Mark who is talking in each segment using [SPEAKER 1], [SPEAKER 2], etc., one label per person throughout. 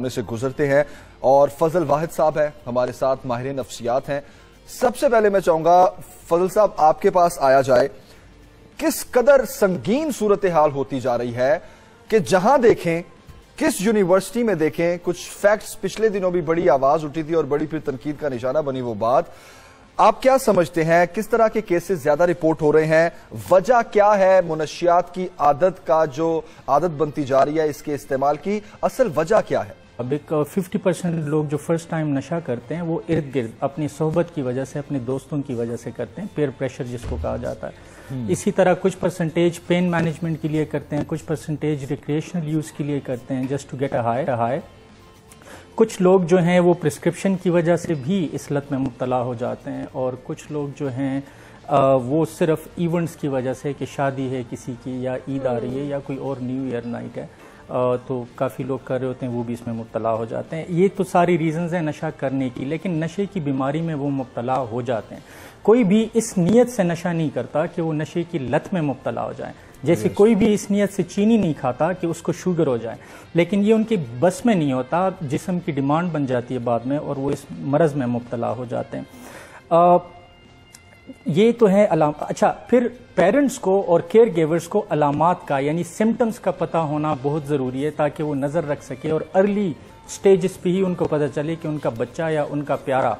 [SPEAKER 1] سامنے سے گزرتے ہیں اور فضل واحد صاحب ہیں ہمارے ساتھ، ماہر نفسیات ہیں. سب سے پہلے میں چاہوں گا فضل صاحب آپ کے پاس آیا جائے. کس قدر سنگین صورتحال ہوتی جا رہی ہے کہ جہاں دیکھیں، کس یونیورسٹی میں دیکھیں، کچھ فیکٹس پچھلے دنوں بھی بڑی آواز اٹھی تھی اور بڑی پھر تنقید کا نشانہ بنی وہ بات. آپ کیا سمجھتے ہیں کس طرح کے کیسز زیادہ رپورٹ ہو رہے ہیں؟ وجہ کیا ہے منشیات کی عادت کا جو عادت بنتی جا رہی ہے اس کے استعمال کی؟ اصل وجہ کیا ہے؟
[SPEAKER 2] اب ایک 50% لوگ جو فرسٹ ٹائم نشہ کرتے ہیں وہ ارد گرد اپنی صحبت کی وجہ سے، اپنے دوستوں کی وجہ سے کرتے ہیں، پیئر پریشر جس کو کہا جاتا ہے. اسی طرح کچھ پرسنٹیج پین مینجمنٹ کے لیے کرتے ہیں، کچھ پرسنٹیج ریکریشنل یوز کے لیے کرتے ہیں just to get a high. کچھ لوگ جو ہیں وہ پرسکرپشن کی وجہ سے بھی اس لت میں مبتلا ہو جاتے ہیں، اور کچھ لوگ جو ہیں وہ صرف ایونٹس کی وجہ سے کہ شادی ہے کسی کی یا عید آ رہی ہے یا کوئی اور نیو ایئر نائٹ ہے تو کافی لوگ کر رہے ہوتے ہیں، وہ بھی اس میں مبتلا ہو جاتے ہیں. یہ تو ساری ریزنز ہیں نشہ کرنے کی، لیکن نشے کی بیماری میں وہ مبتلا ہو جاتے ہیں. کوئی بھی اس نیت سے نشہ نہیں کرتا کہ وہ نشے کی لت میں مبتلا ہو جائیں. جیسے کوئی بھی اس نیت سے چینی نہیں کھاتا کہ اس کو شوگر ہو جائے، لیکن یہ ان کے بس میں نہیں ہوتا، جسم کی ڈیمانڈ بن جاتی ہے بعد میں اور وہ اس مرض میں مبتلا ہو جاتے ہیں. یہ تو ہے علامات. اچھا، پھر پیرنٹس کو اور کیئر گیورز کو علامات کا یعنی سمٹمز کا پتہ ہونا بہت ضروری ہے تاکہ وہ نظر رکھ سکے اور ارلی سٹیجز پہ ہی ان کو پتہ چلے کہ ان کا بچہ یا ان کا پیارا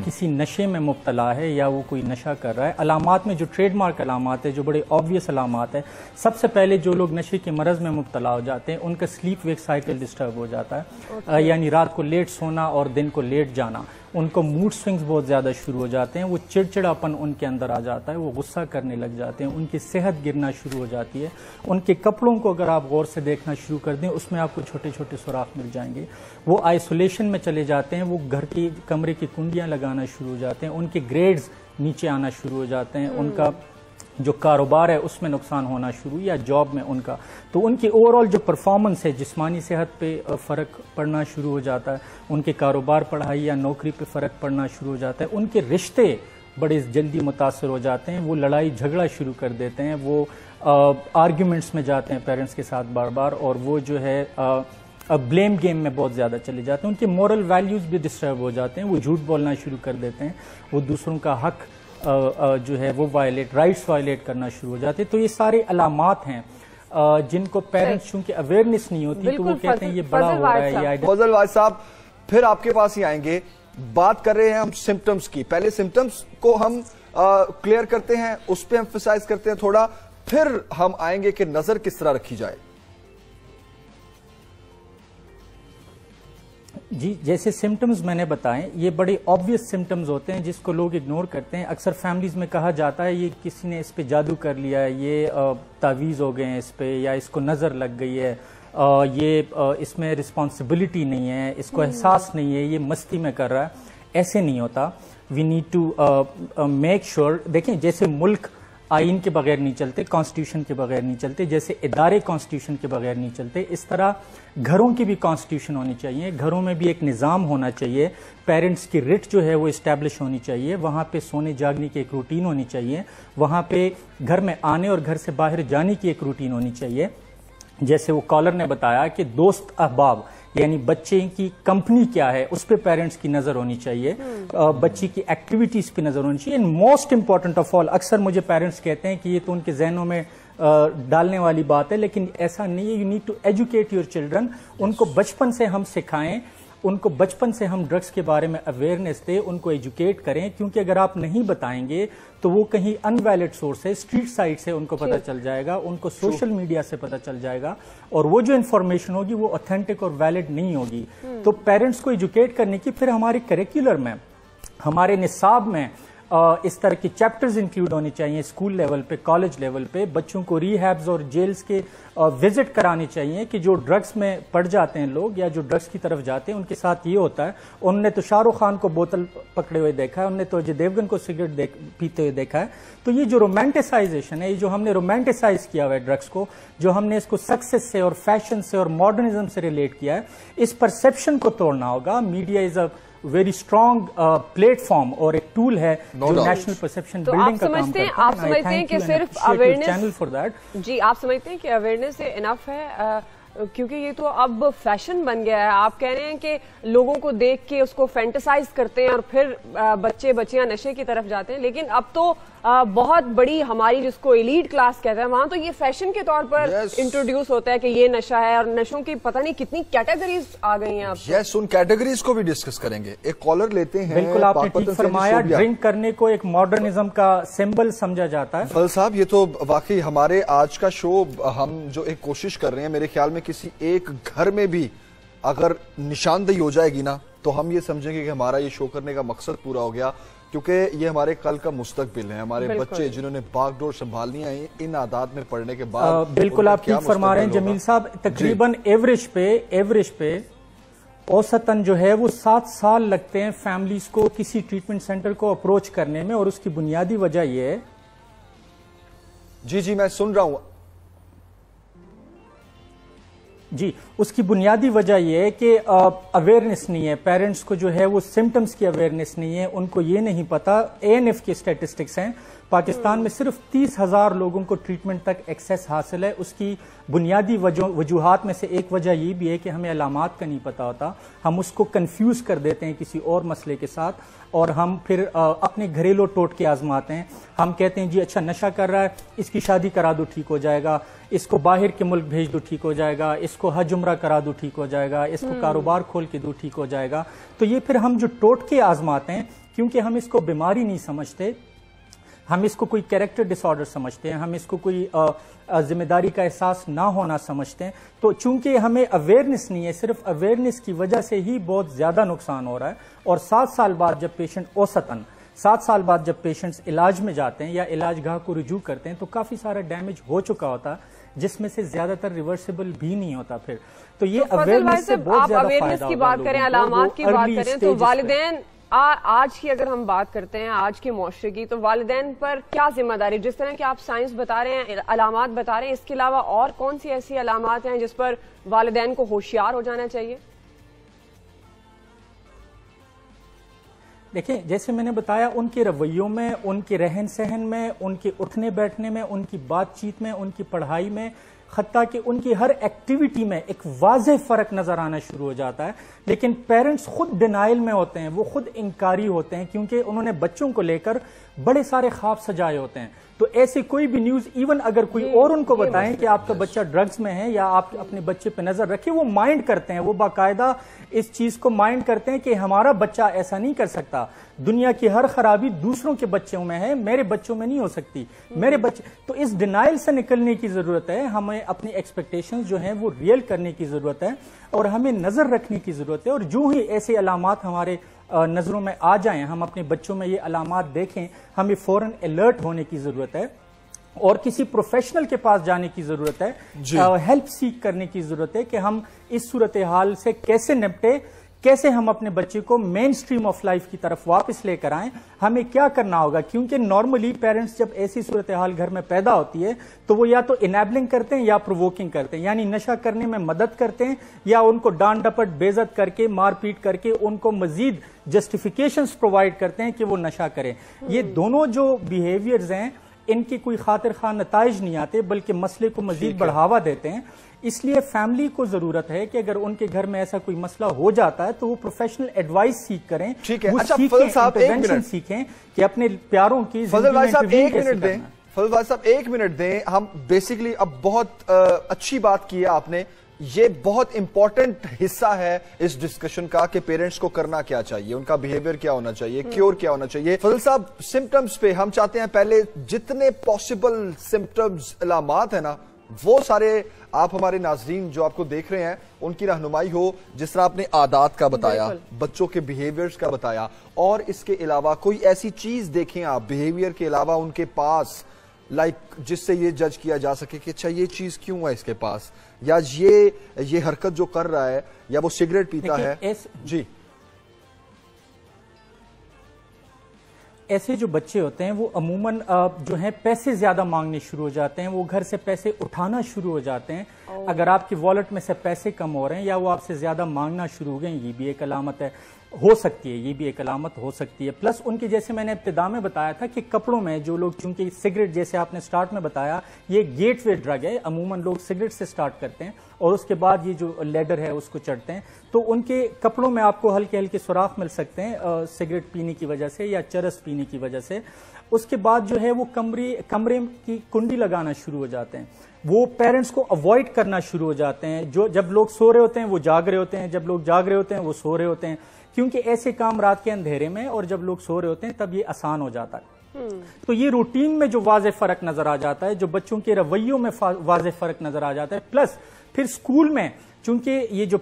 [SPEAKER 2] کسی نشے میں مبتلا ہے یا وہ کوئی نشہ کر رہا ہے. علامات میں جو ٹریڈ مارک علامات ہے، جو بڑے آبویس علامات ہے، سب سے پہلے جو لوگ نشے کے مرض میں مبتلا ہو جاتے ہیں ان کا سلیپ ویک سائیکل ڈسٹرب ہو جاتا ہے، یعنی رات کو لیٹ سونا اور دن کو لیٹ جانا. ان کو موڈ سوئنگز بہت زیادہ شروع ہو جاتے ہیں، وہ چڑچڑاپن ان کے اندر آ جاتا ہے، وہ غصہ کرنے لگ جاتے ہیں، ان کی صحت گرنا شروع ہو جاتی ہے. ان کے کپڑوں کو اگر آپ غور سے دیکھنا شروع کر دیں اس میں آپ کو چھوٹے چھوٹے سوراخ مل جائیں گے. وہ آئسولیشن میں چلے جاتے ہیں، وہ گھر کی کمرے کی کنڈیاں لگانا شروع ہو جاتے ہیں، ان کے گریڈز نیچے آنا شروع ہو جاتے ہیں، ان کا جو کاروبار ہے اس میں نقصان ہونا شروع یا جاب میں ان کا، تو ان کی اوور آل جو پرفارمنس ہے، جسمانی صحت پہ فرق پڑنا شروع ہو جاتا ہے، ان کے کاروبار، پڑھائی یا نوکری پہ فرق پڑنا شروع ہو جاتا ہے. ان کے رشتے بڑے جلدی متاثر ہو جاتے ہیں، وہ لڑائی جھگڑا شروع کر دیتے ہیں، وہ آرگیومنٹس میں جاتے ہیں پیرنٹس کے ساتھ بار بار، اور وہ جو ہے بلیم گیم میں بہت زیادہ چلے جاتے ہیں. ان کے مورل ویلیوز بھی ڈسٹرب ہو جاتے ہیں، وہ جھوٹ بولنا شروع کر دیتے ہیں، وہ دوسروں کا حق جو ہے وہ رائٹس وائلیٹ کرنا شروع ہو جاتے ہیں. تو یہ سارے علامات ہیں جن کو پیرنٹس چونکہ اویئرنیس نہیں ہوتی تو وہ کہتے ہیں یہ بڑا ہو رہا ہے.
[SPEAKER 1] فضل واحد صاحب پھر آپ کے پاس ہی آئیں گے. بات کر رہے ہیں ہم سمپٹمز کی، پہلے سمپٹمز کو ہم کلیئر کرتے ہیں، اس پہ ایمفسائز کرتے ہیں تھوڑا، پھر ہم آئیں گے کہ نظر کس طرح رکھی جائے.
[SPEAKER 2] جی، جیسے سمٹمز میں نے بتائیں یہ بڑے آبویس سمٹمز ہوتے ہیں جس کو لوگ اگنور کرتے ہیں. اکثر فیملیز میں کہا جاتا ہے یہ کسی نے اس پہ جادو کر لیا ہے، یہ تعویذ ہو گئے ہیں اس پہ، یا اس کو نظر لگ گئی ہے، یہ اس میں رسپانسبلٹی نہیں ہے، اس کو احساس نہیں ہے، یہ مستی میں کر رہا ہے. ایسے نہیں ہوتا. We need to make sure. دیکھیں جیسے ملک آئین کے بغیر نہیں چلتے، کانسٹیٹیوشن کے بغیر نہیں چلتے، جیسے ادارے کانسٹیٹیوشن کے بغیر نہیں چلتے، اس طرح گھروں کی بھی کانسٹیٹیوشن ہونی چاہیے. گھروں میں بھی ایک نظام ہونا چاہیے، پیرنٹس کی رٹ جو ہے وہ اسٹیبلش ہونی چاہیے، وہاں پہ سونے جاگنے کی ایک روٹین ہونی چاہیے، وہاں پہ گھر میں آنے اور گھر سے باہر جانے کی ایک روٹین ہونی چاہیے. جیسے وہ کالر نے بتایا کہ دوست احباب یعنی بچے کی کمپنی کیا ہے اس پہ پیرنٹس کی نظر ہونی چاہیے، بچی کی ایکٹیویٹیز پہ نظر ہونی چاہیے. And most important of all, اکثر مجھے پیرنٹس کہتے ہیں کہ یہ تو ان کے ذہنوں میں ڈالنے والی بات ہے، لیکن ایسا نہیں ہے. You need to educate your children. ان کو بچپن سے ہم سکھائیں، ان کو بچپن سے ہم ڈرگس کے بارے میں اویئرنیس دیں، ان کو ایجوکیٹ کریں، کیونکہ اگر آپ نہیں بتائیں گے تو وہ کہیں ان ویلڈ سورس ہے، اسٹریٹ سائٹ سے ان کو پتہ چل جائے گا، ان کو سوشل میڈیا سے پتہ چل جائے گا، اور وہ جو انفارمیشن ہوگی وہ اوتھینٹک اور ویلڈ نہیں ہوگی. تو پیرنٹس کو ایجوکیٹ کرنے کی، پھر ہمارے کریکولر میں، ہمارے نصاب میں اس طرح کی چیپٹرز انکلوڈ ہونے چاہیے. اسکول لیول پہ، کالج لیول پہ بچوں کو ریہیبز اور جیلز کے وزٹ کرانی چاہیے کہ جو ڈرگس میں پڑ جاتے ہیں لوگ یا جو ڈرگس کی طرف جاتے ہیں ان کے ساتھ یہ ہوتا ہے. انہوں نے تو شاہ رخ خان کو بوتل پکڑے ہوئے دیکھا ہے، انہوں نے تو اجے دیوگن کو سگریٹ پیتے ہوئے دیکھا ہے. تو یہ جو رومانٹیسائزیشن ہے، یہ جو ہم نے رومانٹیسائز کیا ہوا ہے ڈرگس کو، جو ہم نے اس کو سکسیس سے اور فیشن سے اور ماڈرنزم سے ریلیٹ کیا ہے، اس پرسیپشن کو توڑنا ہوگا. Media is a very strong plate form اور ایک ٹول ہے جو نیشنل پرسیپشن بلڈنگ کا کام کرتا ہے.
[SPEAKER 3] آپ سمجھتے ہیں کہ صرف اویئرنیس، جی آپ سمجھتے ہیں کہ اویئرنیس سے انف ہے؟ کیونکہ یہ تو اب فیشن بن گیا ہے. آپ کہہ رہے ہیں کہ لوگوں کو دیکھ کے اس کو فینٹسائز کرتے ہیں اور پھر بچے بچیاں نشے کی طرف جاتے ہیں, لیکن اب تو بہت بڑی ہماری جس کو ایلیٹ کلاس کہتے ہیں وہاں تو یہ فیشن کے طور پر انٹروڈیوس ہوتا ہے کہ یہ نشہ ہے, اور نشوں کی پتہ نہیں کتنی کیٹیگریز آ گئی ہیں.
[SPEAKER 1] یس, ان کیٹیگریز کو بھی ڈسکس کریں گے. ایک کالر لیتے ہیں.
[SPEAKER 2] بالکل آپ نے ٹھیک فرمایا, ڈرنک کرنے کو ایک ماڈرنزم کا سمبل سمجھا جاتا ہے.
[SPEAKER 1] فضل صاحب, یہ تو واقعی ہمارے آج کا شو, ہم جو ایک کوشش کر رہے ہیں, میرے خیال میں کسی ایک گھر میں بھی اگر نشاندہی ہو جائے گی نا تو ہم یہ سمجھیں گے کہ ہمارا یہ شو کرنے کا مقصد پورا ہو گیا, کیونکہ یہ ہمارے کل کا مستقبل ہے. ہمارے بچے جنہوں نے باغ ڈور سنبھالنی ہے ان عادات میں پڑنے کے بعد.
[SPEAKER 2] بالکل آپ ٹھیک فرما رہے ہیں جمیل صاحب. تقریباً ایوریج پہ اوسطاً جو ہے وہ 7 سال لگتے ہیں فیملیز کو کسی ٹریٹمنٹ سینٹر کو اپروچ کرنے میں, اور اس کی بنیادی وجہ یہ ہے.
[SPEAKER 1] جی میں سن رہا ہوں.
[SPEAKER 2] جی, اس کی بنیادی وجہ یہ ہے کہ اویئرنس نہیں ہے. پیرنٹس کو جو ہے وہ سمٹمز کی اویئرنس نہیں ہے, ان کو یہ نہیں پتا. ANF کے اسٹیٹسٹکس ہیں, پاکستان میں صرف 30,000 لوگوں کو ٹریٹمنٹ تک ایکسیس حاصل ہے. اس کی بنیادی وجوہات میں سے ایک وجہ یہ بھی ہے کہ ہمیں علامات کا نہیں پتا ہوتا, ہم اس کو کنفیوز کر دیتے ہیں کسی اور مسئلے کے ساتھ, اور ہم پھر اپنے گھریلو ٹوٹکے آزماتے ہیں. ہم کہتے ہیں جی اچھا نشہ کر رہا ہے, اس کی شادی کرا دو ٹھیک ہو جائے گا, اس کو باہر کے ملک بھیج دو ٹھیک ہو جائے گا, اس کو حج عمرہ کرا دو ٹھیک ہو جائے گا, اس کو کاروبار کھول کے دو ٹھیک ہو جائے گا. تو یہ پھر ہم جو ٹوٹکے آزماتے ہیں, کیونکہ ہم اس کو بیماری نہیں سمجھتے, ہم اس کو کوئی کیریکٹر ڈس آرڈر سمجھتے ہیں, ہم اس کو کوئی ذمہ داری کا احساس نہ ہونا سمجھتے ہیں. تو چونکہ ہمیں اویئرنس نہیں ہے, صرف اویئرنس کی وجہ سے ہی بہت زیادہ نقصان ہو رہا ہے. اور 7 سال بعد جب پیشنٹ اوسطاً 7 سال بعد جب پیشنٹس علاج میں جاتے ہیں یا علاج گاہ کو رجوع کرتے ہیں تو کافی سارا ڈیمیج ہو چکا ہوتا ہے, جس میں سے زیادہ تر ریورسیبل بھی نہیں ہوتا. پھر تو یہ اویئرنس سے بہت زیادہ فائدہ
[SPEAKER 3] کی بات کریں, علامات کی بات کریں, تو والدین آج کی اگر ہم بات کرتے ہیں آج کے معاشرے کی, تو والدین پر کیا ذمہ داری؟ جس طرح کہ آپ سائنس بتا رہے ہیں, علامات بتا رہے ہیں, اس کے علاوہ اور کون سی ایسی علامات ہیں جس پر والدین کو ہوشیار ہو جانا چاہیے؟
[SPEAKER 2] دیکھیں, جیسے میں نے بتایا, ان کے رویوں میں, ان کے رہن سہن میں, ان کے اٹھنے بیٹھنے میں, ان کی بات چیت میں, ان کی پڑھائی میں, حتیٰ کہ ان کی ہر ایکٹیویٹی میں ایک واضح فرق نظر آنا شروع ہو جاتا ہے. لیکن پیرنٹس خود ڈینائل میں ہوتے ہیں, وہ خود انکاری ہوتے ہیں, کیونکہ انہوں نے بچوں کو لے کر بڑے سارے خواب سجائے ہوتے ہیں. تو ایسی کوئی بھی نیوز, ایون اگر کوئی اور ان کو بتائیں کہ آپ کا بچہ ڈرگز میں ہے یا آپ اپنے بچے پہ نظر رکھیں, وہ مائنڈ کرتے ہیں, وہ باقاعدہ اس چیز کو مائنڈ کرتے ہیں کہ ہمارا بچہ ایسا نہیں کر سکتا, دنیا کی ہر خرابی دوسروں کے بچوں میں ہے, میرے بچوں میں نہیں ہو سکتی, میرے بچے. تو اس ڈینائل سے نکلنے کی ضرورت ہے, ہمیں اپنی ایکسپیکٹیشنز جو ہیں وہ ریئل کرنے کی ضرورت ہے, اور ہمیں نظر رکھنے کی ضرورت ہے. اور جو ہی ایسے علامات ہمارے نظروں میں آ جائیں, ہم اپنے بچوں میں یہ علامات دیکھیں, ہمیں فوراً الرٹ ہونے کی ضرورت ہے, اور کسی پروفیشنل کے پاس جانے کی ضرورت ہے, ہیلپ سیک کرنے کی ضرورت ہے کہ ہم اس صورتحال سے کیسے نپٹے, کیسے ہم اپنے بچے کو مین سٹریم آف لائف کی طرف واپس لے کر آئیں, ہمیں کیا کرنا ہوگا. کیونکہ نارملی پیرنٹس جب ایسی صورتحال گھر میں پیدا ہوتی ہے تو وہ یا تو انیبلنگ کرتے ہیں یا پرووکنگ کرتے ہیں, یعنی نشہ کرنے میں مدد کرتے ہیں, یا ان کو ڈانٹ ڈپٹ بے عزت کر کے, مار پیٹ کر کے ان کو مزید جسٹیفیکیشنز پرووائڈ کرتے ہیں کہ وہ نشہ کریں. یہ دونوں جو بیہیویئرز ہیں ان کی کوئی خاطر خواہ نتائج نہیں آتے, بلکہ مسئلے کو مزید بڑھاوا دیتے ہیں. اس لیے فیملی کو ضرورت ہے کہ اگر ان کے گھر میں ایسا کوئی مسئلہ ہو جاتا ہے تو وہ پروفیشنل ایڈوائس سیکھ کریں, وہ انٹرونشن سیکھیں کہ اپنے پیاروں کی
[SPEAKER 1] فضل صاحب ایک منٹ دیں. ہم بیسیکلی اب بہت اچھی بات کی ہے آپ نے, یہ بہت امپورٹنٹ حصہ ہے اس ڈسکشن کا کہ پیرنٹس کو کرنا کیا چاہیے, ان کا بیہیویئر کیا ہونا چاہیے, کیور کیا ہونا چاہیے. فضل صاحب, سمپٹمز پہ ہم چاہتے ہیں پہلے جتنے پاسبل سمپٹمز, علامات ہیں نا, وہ سارے آپ ہمارے ناظرین جو آپ کو دیکھ رہے ہیں ان کی رہنمائی ہو. جس طرح آپ نے عادات کا بتایا, بچوں کے بیہیویئرز کا بتایا, اور اس کے علاوہ کوئی ایسی چیز دیکھیں آپ بیہیویئر کے علاوہ ان کے پاس, لائک جس سے یہ جج کیا جا سکے کہ اچھا یہ چیز کیوں ہے اس کے پاس, یا یہ حرکت جو کر رہا ہے, یا وہ سگریٹ پیتا ہے. جی,
[SPEAKER 2] ایسے جو بچے ہوتے ہیں وہ عموماً جو ہیں پیسے زیادہ مانگنے شروع ہو جاتے ہیں, وہ گھر سے پیسے اٹھانا شروع ہو جاتے ہیں. اگر آپ کی والٹ میں سے پیسے کم ہو رہے ہیں یا وہ آپ سے زیادہ مانگنا شروع ہو گئے, یہ بھی ایک علامت ہے, ہو سکتی ہے, یہ بھی ایک علامت ہو سکتی ہے. پلس ان کی, جیسے میں نے ابتدا میں بتایا تھا کہ کپڑوں میں جو لوگ, چونکہ سگریٹ جیسے آپ نے سٹارٹ میں بتایا یہ گیٹ وے ڈرگ ہے, عموماً لوگ سگریٹ سے سٹارٹ کرتے ہیں اور اس کے بعد یہ جو لیڈر ہے اس کو چڑھتے ہیں تو ان کے کپڑوں میں آپ کو ہلکے ہلکے سوراخ مل سکتے ہیں سگریٹ پینے کی وجہ سے یا چرس پینے کی وجہ سے. اس کے بعد جو ہے وہ کمرے کی کنڈی لگانا شروع ہو جاتے ہیں. وہ پیرنٹس کو اوائڈ کرنا شروع ہو جاتے ہیں. جب لوگ سو رہے ہوتے ہیں وہ جاگ رہے ہوتے ہیں, جب لوگ جاگ رہے ہوتے ہیں وہ سو رہے ہوتے ہیں, کیونکہ ایسے کام رات کے اندھیرے میں اور جب لوگ سو رہے ہوتے ہیں تب یہ آسان ہو جاتا ہے. تو یہ روٹین میں جو واضح فرق نظر آ جاتا ہے, جو بچوں کے رویوں میں واضح فرق نظر آ جاتا ہے, پلس پھر اسکول میں چونکہ یہ جو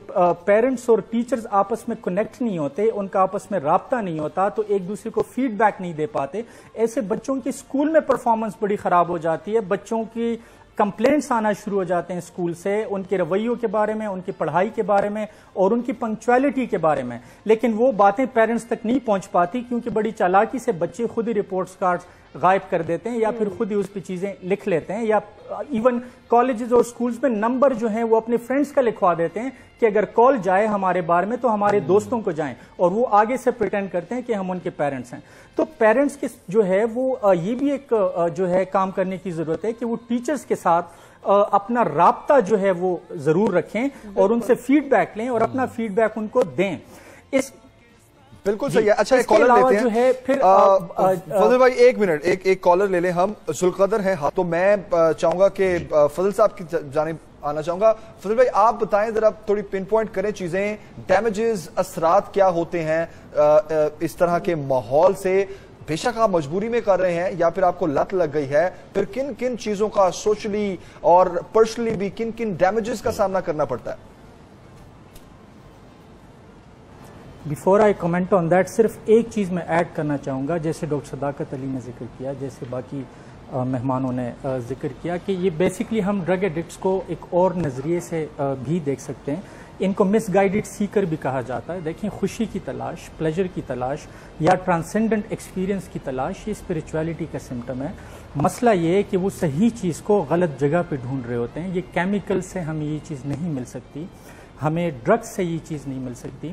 [SPEAKER 2] پیرنٹس اور ٹیچرز آپس میں کنیکٹ نہیں ہوتے, ان کا آپس میں رابطہ نہیں ہوتا, تو ایک دوسرے کو فیڈ بیک نہیں دے پاتے, ایسے بچوں کی اسکول میں پرفارمنس بڑی خراب ہو جاتی ہے. بچوں کی کمپلینٹس آنا شروع ہو جاتے ہیں اسکول سے, ان کے رویوں کے بارے میں, ان کی پڑھائی کے بارے میں اور ان کی پنکچویلٹی کے بارے میں, لیکن وہ باتیں پیرنٹس تک نہیں پہنچ پاتی کیونکہ بڑی چالاکی سے بچے خود ہی رپورٹس کارڈز غائب کر دیتے ہیں یا پھر خود ہی اس پہ چیزیں لکھ لیتے ہیں, یا ایون کالجز اور سکولز میں نمبر جو ہیں وہ اپنے فرینڈز کا لکھوا دیتے ہیں کہ اگر کال جائے ہمارے بارے میں تو ہمارے دوستوں کو جائیں, اور وہ آگے سے پریٹینڈ کرتے ہیں کہ ہم ان کے پیرنٹس ہیں. تو پیرنٹس کے جو ہے وہ یہ بھی ایک جو ہے کام کرنے کی ضرورت ہے کہ وہ ٹیچرز کے ساتھ اپنا رابطہ جو ہے وہ ضرور رکھیں اور ان سے فیڈ بیک لیں اور اپنا فیڈ بیک ان کو دیں. اس
[SPEAKER 1] بالکل صحیح ہے. اچھا ایک کالر لیتے ہیں فضل بھائی, ایک منٹ, ایک کالر لے لیں ہم. ذوالقدر ہیں, تو میں چاہوں گا کہ فضل صاحب کی جانب آنا چاہوں گا. فضل بھائی آپ بتائیں ذرا, تھوڑی پن پوائنٹ کریں چیزیں, ڈیمیجز اثرات کیا ہوتے ہیں اس طرح کے ماحول سے. بے شک آپ مجبوری میں کر رہے ہیں یا پھر آپ کو لت لگ گئی ہے, پھر کن کن چیزوں کا سوشلی اور پرسنلی بھی کن کن ڈیمیجز کا سامنا کرنا پڑتا ہے؟
[SPEAKER 2] Before I comment on that, صرف ایک چیز میں ایڈ کرنا چاہوں گا, جیسے ڈاکٹر صداقت علی نے ذکر کیا, جیسے باقی مہمانوں نے ذکر کیا, کہ یہ بیسکلی ہم ڈرگ ایڈکٹس کو ایک اور نظریے سے بھی دیکھ سکتے ہیں. ان کو مس گائیڈڈ سیکر بھی کہا جاتا ہے. دیکھیں, خوشی کی تلاش, پلیجر کی تلاش یا ٹرانسینڈنٹ ایکسپیرینس کی تلاش, یہ اسپرچویلٹی کا سمٹم ہے. مسئلہ یہ ہے کہ وہ صحیح چیز کو غلط جگہ پہ ڈھونڈ رہے ہوتے ہیں. یہ کیمیکل سے ہمیں یہ چیز نہیں مل سکتی, ہمیں ڈرگ سے یہ چیز نہیں مل سکتی.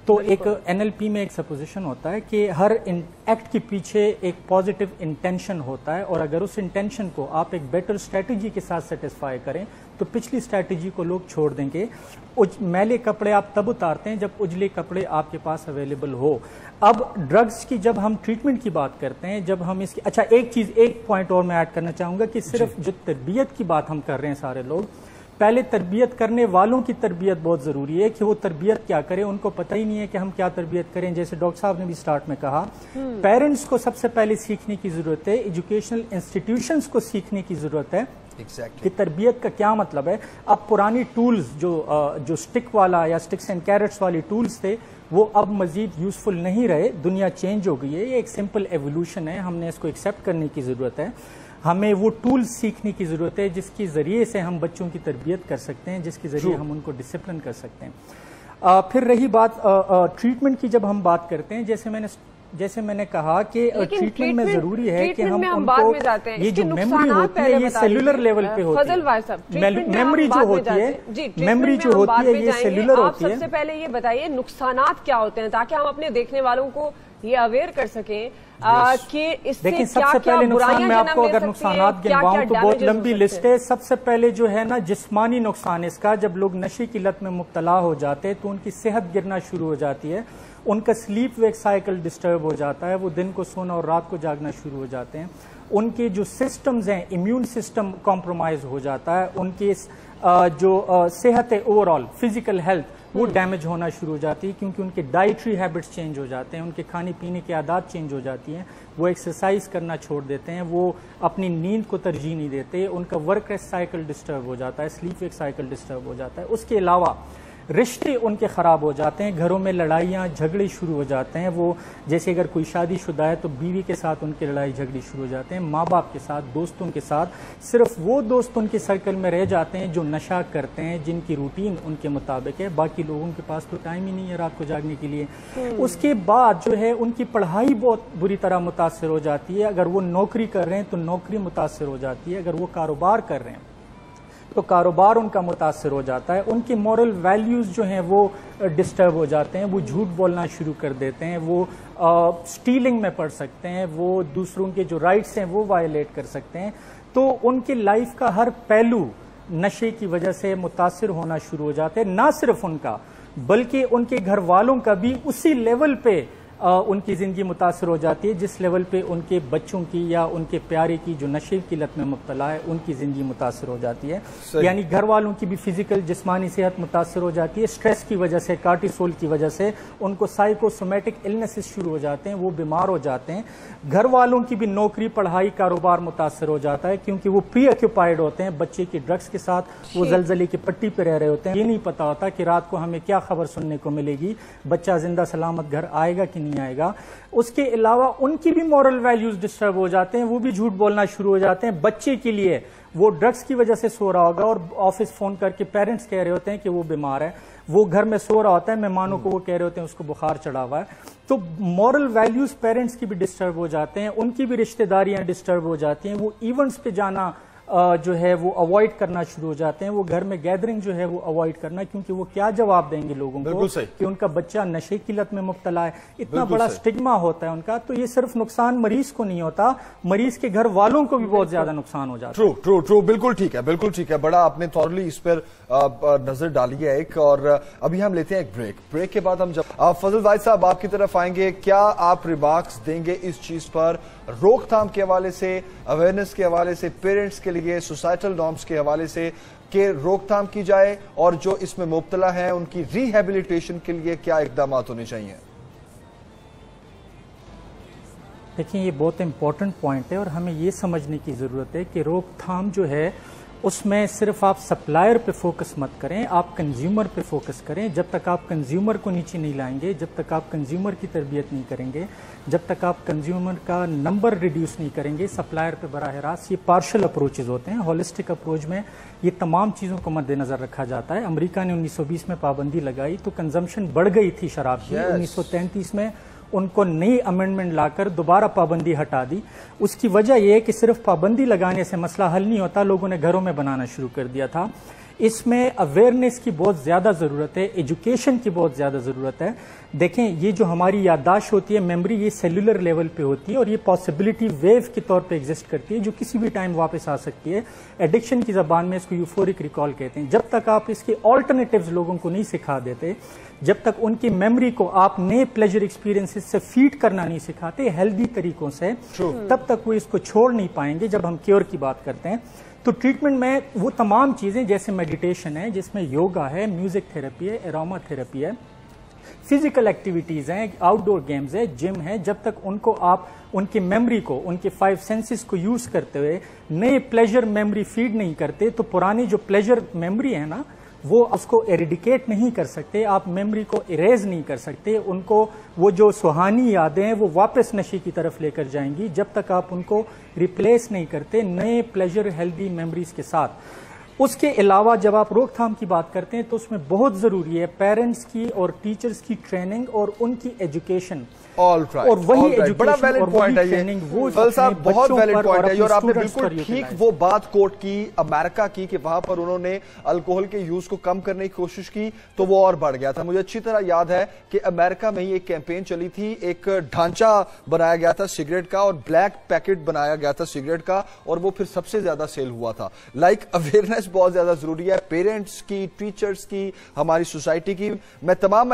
[SPEAKER 2] تو ایک NLP میں ایک سپوزیشن ہوتا ہے کہ ہر ایکٹ کے پیچھے ایک پازیٹیو انٹینشن ہوتا ہے, اور اگر اس انٹینشن کو آپ ایک بیٹر اسٹریٹجی کے ساتھ سیٹسفائی کریں تو پچھلی اسٹریٹجی کو لوگ چھوڑ دیں گے. میلے کپڑے آپ تب اتارتے ہیں جب اجلے کپڑے آپ کے پاس اویلیبل ہو. اب ڈرگز کی جب ہم ٹریٹمنٹ کی بات کرتے ہیں, جب ہم اس کی, اچھا ایک پوائنٹ اور میں ایڈ کرنا چاہوں گا کہ صرف جو تربیت کی بات ہم کر رہے ہیں سارے لوگ, پہلے تربیت کرنے والوں کی تربیت بہت ضروری ہے کہ وہ تربیت کیا کریں. ان کو پتہ ہی نہیں ہے کہ ہم کیا تربیت کریں. جیسے ڈاکٹر صاحب نے بھی سٹارٹ میں کہا, پیرنٹس کو سب سے پہلے سیکھنے کی ضرورت ہے, ایجوکیشنل انسٹیٹیوشنز کو سیکھنے کی ضرورت ہے کہ تربیت کا کیا مطلب ہے. اب پرانی ٹولز جو سٹک والا یا سٹکس اینڈ کیرٹس والی ٹولز تھے وہ اب مزید یوزفل نہیں رہے. دنیا چینج ہو گئی ہے, یہ ایک سمپل ایوولوشن ہے, ہم نے اس کو ایکسیپٹ کرنے کی ضرورت ہے. ہمیں وہ ٹولز سیکھنے کی ضرورت ہے جس کے ذریعے سے ہم بچوں کی تربیت کر سکتے ہیں, جس کے ذریعے ہم ان کو ڈسپلن کر سکتے ہیں. پھر رہی بات ٹریٹمنٹ کی, جب ہم بات کرتے ہیں, جیسے میں نے کہا کہ ٹریٹمنٹ میں ضروری ہے کہ ہم ان کو, یہ جو میموری ہوتی ہے یہ سیلولر لیول پہ ہوتی ہے, میموری جو ہوتی ہے یہ سیلولر ہوتی ہے.
[SPEAKER 3] سب سے پہلے یہ بتائیے نقصانات کیا ہوتے ہیں تاکہ ہم اپنے دیکھنے والوں کو یہ اویئر کر سکیں کہ اس سے
[SPEAKER 2] دیکھیں, سب سے پہلے نقصان میں آپ کو اگر نقصانات گنواؤں تو بہت لمبی لسٹ ہے. سب سے پہلے جو ہے نا جسمانی نقصان اس کا, جب لوگ نشے کی لت میں مبتلا ہو جاتے ہیں تو ان کی صحت گرنا شروع ہو جاتی ہے, ان کا سلیپ ویک سائیکل ڈسٹرب ہو جاتا ہے, وہ دن کو سونا اور رات کو جاگنا شروع ہو جاتے ہیں, ان کے جو سسٹمز ہیں امیون سسٹم کمپرومائز ہو جاتا ہے, ان کی جو صحت ہے اوور آل فزیکل ہیلتھ وہ ڈیمیج ہونا شروع ہو جاتی ہے, کیونکہ ان کے ڈائٹری ہیبٹس چینج ہو جاتے ہیں, ان کے کھانے پینے کی عادات چینج ہو جاتی ہیں, وہ ایکسرسائز کرنا چھوڑ دیتے ہیں, وہ اپنی نیند کو ترجیح نہیں دیتے, ان کا ورک ریسٹ سائیکل ڈسٹرب ہو جاتا ہے, سلیپ ویک سائیکل ڈسٹرب ہو جاتا ہے. اس کے علاوہ رشتے ان کے خراب ہو جاتے ہیں, گھروں میں لڑائیاں جھگڑے شروع ہو جاتے ہیں. وہ جیسے اگر کوئی شادی شدہ ہے تو بیوی کے ساتھ ان کے لڑائی جھگڑے شروع ہو جاتے ہیں, ماں باپ کے ساتھ, دوستوں کے ساتھ. صرف وہ دوست ان کے سرکل میں رہ جاتے ہیں جو نشہ کرتے ہیں, جن کی روٹین ان کے مطابق ہے, باقی لوگوں کے پاس تو ٹائم ہی نہیں ہے رات کو جاگنے کے لیے. اس کے بعد جو ہے ان کی پڑھائی بہت بری طرح متاثر ہو جاتی ہے. اگر وہ نوکری کر رہے ہیں تو نوکری متاثر ہو جاتی ہے, اگر وہ کاروبار کر رہے ہیں تو کاروبار ان کا متاثر ہو جاتا ہے, ان کی مورل ویلیوز جو ہیں وہ ڈسٹرب ہو جاتے ہیں, وہ جھوٹ بولنا شروع کر دیتے ہیں, وہ سٹیلنگ میں پڑ سکتے ہیں, وہ دوسروں کے جو رائٹس ہیں وہ وائلیٹ کر سکتے ہیں. تو ان کی لائف کا ہر پہلو نشے کی وجہ سے متاثر ہونا شروع ہو جاتے ہیں. نہ صرف ان کا بلکہ ان کے گھر والوں کا بھی اسی لیول پہ ان کی زندگی متاثر ہو جاتی ہے جس لیول پہ ان کے بچوں کی یا ان کے پیارے کی جو نشے کی لت میں مبتلا ہے ان کی زندگی متاثر ہو جاتی ہے. یعنی گھر والوں کی بھی فزیکل جسمانی صحت متاثر ہو جاتی ہے. سٹریس کی وجہ سے, کارٹیسول کی وجہ سے ان کو سائیکوسومیٹک النیسز شروع ہو جاتے ہیں, وہ بیمار ہو جاتے ہیں. گھر والوں کی بھی نوکری, پڑھائی, کاروبار متاثر ہو جاتا ہے کیونکہ وہ پری آکوپائڈ ہوتے ہیں بچے کی ڈرگس کے ساتھ, وہ زلزلے کی پٹی پہ رہ رہے ہوتے ہیں. یہ نہیں پتا ہوتا کہ رات کو ہمیں کیا خبر سننے کو ملے گی, بچہ زندہ سلامت گھر آئے گا کہ نہیں آئے گا. اس کے علاوہ ان کی بھی مورل ویلیوز ڈسٹرب ہو جاتے ہیں, وہ بھی جھوٹ بولنا شروع ہو جاتے ہیں. بچے کے لیے وہ ڈرگس کی وجہ سے سو رہا ہوگا اور آفس فون کر کے پیرنٹس کہہ رہے ہوتے ہیں کہ وہ بیمار ہے, وہ گھر میں سو رہا ہوتا ہے, مہمانوں کو وہ کہہ رہے ہوتے ہیں اس کو بخار چڑھا ہوا ہے. تو مورل ویلیوز پیرنٹس کی بھی ڈسٹرب ہو جاتے ہیں, ان کی بھی رشتہ داریاں ڈسٹرب ہو جاتی ہیں. وہ ایونٹس پہ جانا جو ہے وہ اوائڈ کرنا شروع ہو جاتے ہیں. وہ گھر میں گیدرنگ جو ہے وہ اوائڈ کرنا, کیونکہ وہ کیا جواب دیں گے لوگوں کو کہ ان کا بچہ نشے کی لت میں مبتلا ہے. اتنا بڑا سٹگما ہوتا ہے ان کا. تو یہ صرف نقصان مریض کو نہیں ہوتا, مریض کے گھر والوں کو بھی بہت زیادہ نقصان ہو جاتا ہے.
[SPEAKER 1] ٹرو بالکل ٹھیک ہے, بالکل ٹھیک ہے. بڑا آپ نے تھورلی اس پر نظر ڈالی ہے ایک. اور ابھی ہم لیتے ہیں ایک بریک کے بعد ہم جب فضل واحد صاحب آپ کی طرف آئیں گے, کیا آپ ریمارکس دیں گے اس چیز پر, روک تھام کے حوالے سے, اویئرنیس کے حوالے سے, پیرنٹس کے لیے سوسائٹل نارمز کے حوالے سے کہ روک تھام کی جائے اور جو اس میں مبتلا ہیں ان کی ری ہیبلیٹیشن کے لیے کیا اقدامات ہونے چاہیے؟
[SPEAKER 2] دیکھیں یہ بہت امپورٹنٹ پوائنٹ ہے اور ہمیں یہ سمجھنے کی ضرورت ہے کہ روک تھام جو ہے اس میں صرف آپ سپلائر پہ فوکس مت کریں, آپ کنزیومر پہ فوکس کریں. جب تک آپ کنزیومر کو نیچے نہیں لائیں گے, جب تک آپ کنزیومر کی تربیت نہیں کریں گے, جب تک آپ کنزیومر کا نمبر ریڈیوس نہیں کریں گے سپلائر پہ براہ راست, یہ پارشل اپروچز ہوتے ہیں. ہولسٹک اپروچ میں یہ تمام چیزوں کو مد نظر رکھا جاتا ہے. امریکہ نے 1920 میں پابندی لگائی تو کنزمپشن بڑھ گئی تھی شراب کی. 1933 میں ان کو نئی امینڈمنٹ لا کر دوبارہ پابندی ہٹا دی. اس کی وجہ یہ ہے کہ صرف پابندی لگانے سے مسئلہ حل نہیں ہوتا, لوگوں نے گھروں میں بنانا شروع کر دیا تھا. اس میں اویئرنیس کی بہت زیادہ ضرورت ہے, ایجوکیشن کی بہت زیادہ ضرورت ہے. دیکھیں یہ جو ہماری یادداشت ہوتی ہے, میموری, یہ سیلولر لیول پہ ہوتی ہے اور یہ پاسبلٹی ویو کے طور پہ ایگزسٹ کرتی ہے جو کسی بھی ٹائم واپس آ سکتی ہے. ایڈکشن کی زبان میں اس کو یوفورک ریکال کہتے ہیں. جب تک آپ اس کے آلٹرنیٹیوز لوگوں کو نہیں سکھا دیتے, جب تک ان کی میموری کو آپ نئے پلیجر ایکسپیرینسز سے فیڈ کرنا نہیں سکھاتے ہیلدی طریقوں سے, تب تک وہ اس کو چھوڑ نہیں پائیں گے. جب ہم کیور کی بات کرتے ہیں تو ٹریٹمنٹ میں وہ تمام چیزیں جیسے میڈیٹیشن ہے, جس میں یوگا ہے, میوزک تھراپی ہے, اروما تھراپی ہے, فزیکل ایکٹیویٹیز ہیں, آؤٹ ڈور گیمز ہے, جم ہے, جب تک ان کو آپ ان کی میموری کو, ان کے 5 سینسز کو یوز کرتے ہوئے نئے پلیجر میموری فیڈ نہیں کرتے, تو پرانی جو پلیجر میموری ہے نا وہ اس کو ایریڈیکیٹ نہیں کر سکتے, آپ میموری کو اریز نہیں کر سکتے. ان کو وہ جو سہانی یادیں ہیں وہ واپس نشے کی طرف لے کر جائیں گی جب تک آپ ان کو ریپلیس نہیں کرتے نئے پلیجر ہیلدی میموریز کے ساتھ. اس کے علاوہ جب آپ روک تھام کی بات کرتے ہیں تو اس میں بہت ضروری ہے پیرنٹس کی اور ٹیچرز کی ٹریننگ اور ان کی ایجوکیشن. اور وہی
[SPEAKER 1] بڑا ویلڈ پوائنٹ ہے یہ فضل صاحب, بہت ویلڈ پوائنٹ ہے. اور آپ نے بالکل ٹھیک وہ بات کوٹ کی امریکہ کی کہ وہاں پر انہوں نے الکوہل کے یوز کو کم کرنے کی کوشش کی تو وہ اور بڑھ گیا تھا. مجھے اچھی طرح یاد ہے کہ امریکہ میں ہی ایک کیمپین چلی تھی, ایک ڈھانچہ بنایا گیا تھا سگریٹ کا اور بلیک پیکٹ بنایا گیا تھا سگریٹ کا, اور وہ پھر سب سے زیادہ سیل ہوا تھا. اویئرنیس بہت زیادہ ضروری ہے, پیرنٹس کی, ٹیچرز کی, ہماری سوسائٹی کی. میں تمام